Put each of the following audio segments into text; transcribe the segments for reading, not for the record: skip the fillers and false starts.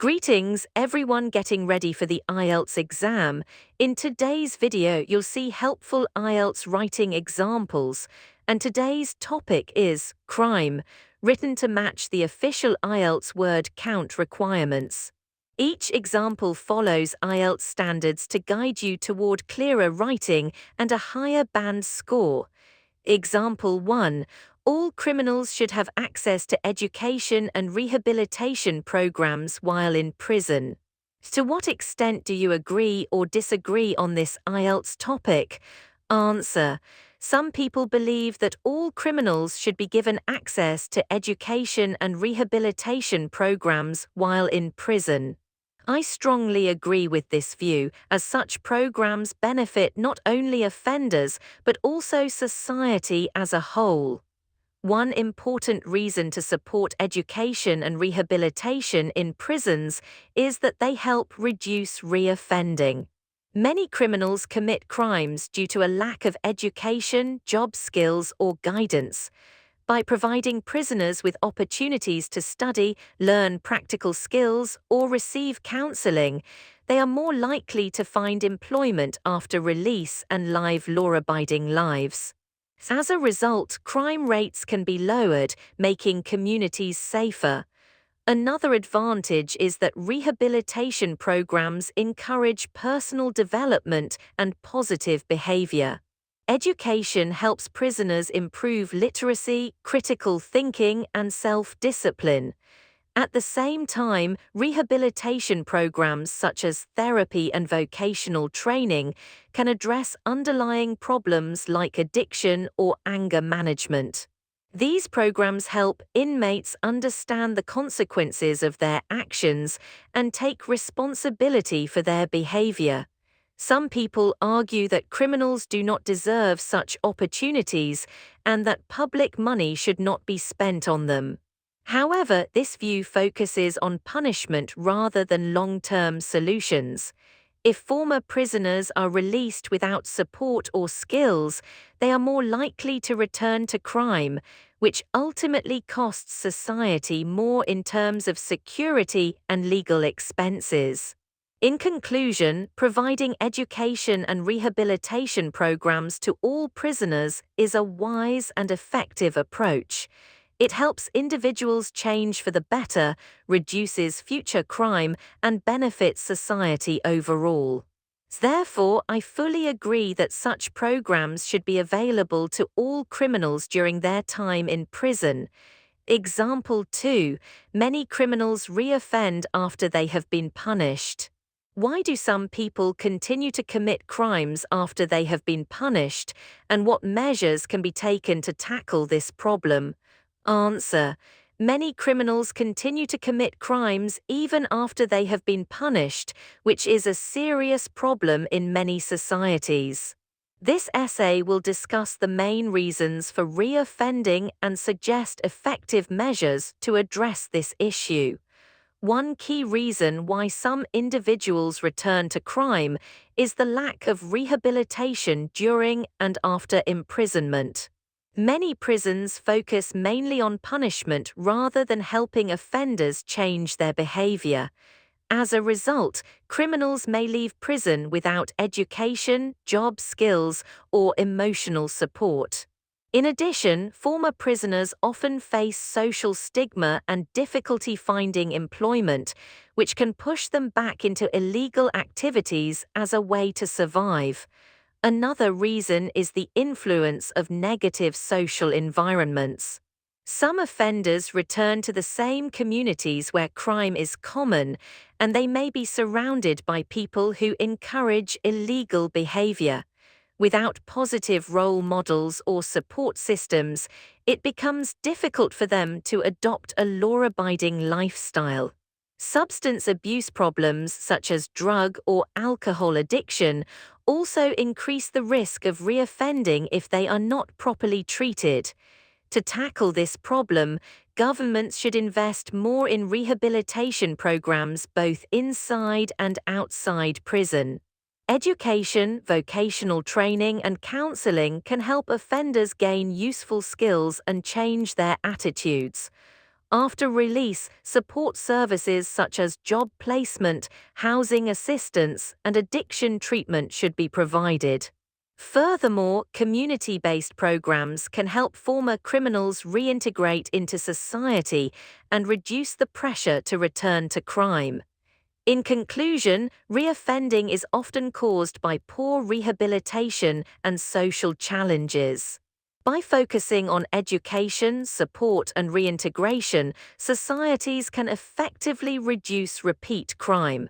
Greetings, everyone getting ready for the IELTS exam. In today's video, you'll see helpful IELTS writing examples, and today's topic is crime, written to match the official IELTS word count requirements. Each example follows IELTS standards to guide you toward clearer writing and a higher band score. Example 1. All criminals should have access to education and rehabilitation programs while in prison. To what extent do you agree or disagree on this IELTS topic? Answer. Some people believe that all criminals should be given access to education and rehabilitation programs while in prison. I strongly agree with this view, as such programs benefit not only offenders but also society as a whole. One important reason to support education and rehabilitation in prisons is that they help reduce reoffending. Many criminals commit crimes due to a lack of education, job skills, or guidance. By providing prisoners with opportunities to study, learn practical skills, or receive counseling, they are more likely to find employment after release and live law-abiding lives. As a result, crime rates can be lowered, making communities safer. Another advantage is that rehabilitation programs encourage personal development and positive behavior. Education helps prisoners improve literacy, critical thinking, and self-discipline. At the same time, rehabilitation programs such as therapy and vocational training can address underlying problems like addiction or anger management. These programs help inmates understand the consequences of their actions and take responsibility for their behavior. Some people argue that criminals do not deserve such opportunities and that public money should not be spent on them. However, this view focuses on punishment rather than long-term solutions. If former prisoners are released without support or skills, they are more likely to return to crime, which ultimately costs society more in terms of security and legal expenses. In conclusion, providing education and rehabilitation programs to all prisoners is a wise and effective approach. It helps individuals change for the better, reduces future crime, and benefits society overall. Therefore, I fully agree that such programs should be available to all criminals during their time in prison. Example 2. Many criminals reoffend after they have been punished. Why do some people continue to commit crimes after they have been punished, and what measures can be taken to tackle this problem? Answer. Many criminals continue to commit crimes even after they have been punished, which is a serious problem in many societies. This essay will discuss the main reasons for reoffending and suggest effective measures to address this issue. One key reason why some individuals return to crime is the lack of rehabilitation during and after imprisonment. Many prisons focus mainly on punishment rather than helping offenders change their behavior. As a result, criminals may leave prison without education, job skills, or emotional support. In addition, former prisoners often face social stigma and difficulty finding employment, which can push them back into illegal activities as a way to survive. Another reason is the influence of negative social environments. Some offenders return to the same communities where crime is common, and they may be surrounded by people who encourage illegal behavior. Without positive role models or support systems, it becomes difficult for them to adopt a law-abiding lifestyle. Substance abuse problems such as drug or alcohol addiction also increase the risk of reoffending if they are not properly treated. To tackle this problem, governments should invest more in rehabilitation programs both inside and outside prison. Education, vocational training, and counseling can help offenders gain useful skills and change their attitudes. After release, support services such as job placement, housing assistance, and addiction treatment should be provided. Furthermore, community-based programs can help former criminals reintegrate into society and reduce the pressure to return to crime. In conclusion, reoffending is often caused by poor rehabilitation and social challenges. By focusing on education, support, and reintegration, societies can effectively reduce repeat crime.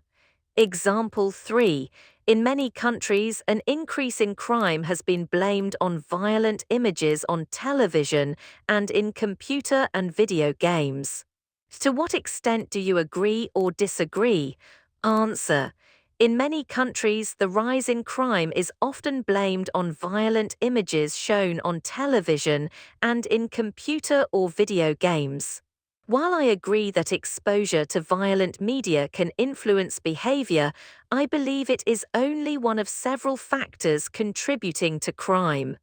Example 3. In many countries, an increase in crime has been blamed on violent images on television and in computer and video games. To what extent do you agree or disagree? Answer. In many countries, the rise in crime is often blamed on violent images shown on television and in computer or video games. While I agree that exposure to violent media can influence behavior, I believe it is only one of several factors contributing to crime.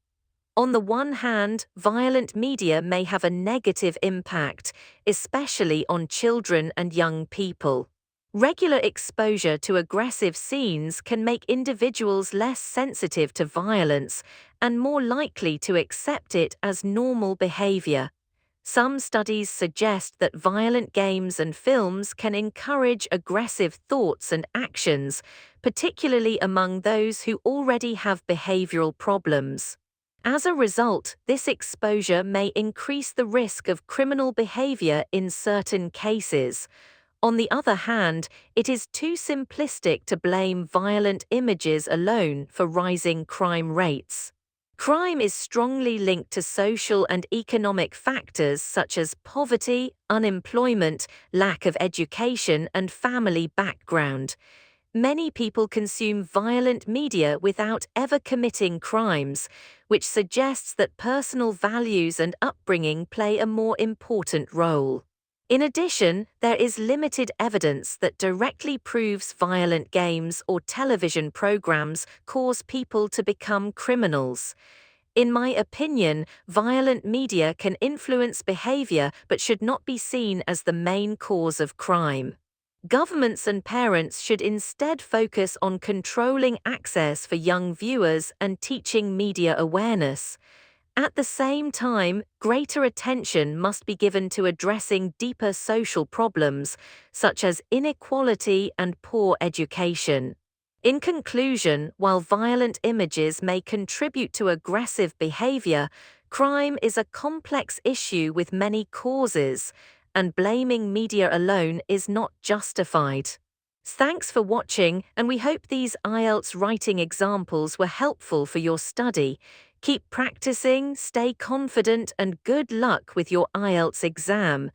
On the one hand, violent media may have a negative impact, especially on children and young people. Regular exposure to aggressive scenes can make individuals less sensitive to violence and more likely to accept it as normal behavior. Some studies suggest that violent games and films can encourage aggressive thoughts and actions, particularly among those who already have behavioral problems. As a result, this exposure may increase the risk of criminal behavior in certain cases. On the other hand, it is too simplistic to blame violent images alone for rising crime rates. Crime is strongly linked to social and economic factors such as poverty, unemployment, lack of education, and family background. Many people consume violent media without ever committing crimes, which suggests that personal values and upbringing play a more important role. In addition, there is limited evidence that directly proves violent games or television programs cause people to become criminals. In my opinion, violent media can influence behavior but should not be seen as the main cause of crime. Governments and parents should instead focus on controlling access for young viewers and teaching media awareness. At the same time, greater attention must be given to addressing deeper social problems, such as inequality and poor education. In conclusion, while violent images may contribute to aggressive behavior, crime is a complex issue with many causes, and blaming media alone is not justified. Thanks for watching, and we hope these IELTS writing examples were helpful for your study. Keep practicing, stay confident, and good luck with your IELTS exam.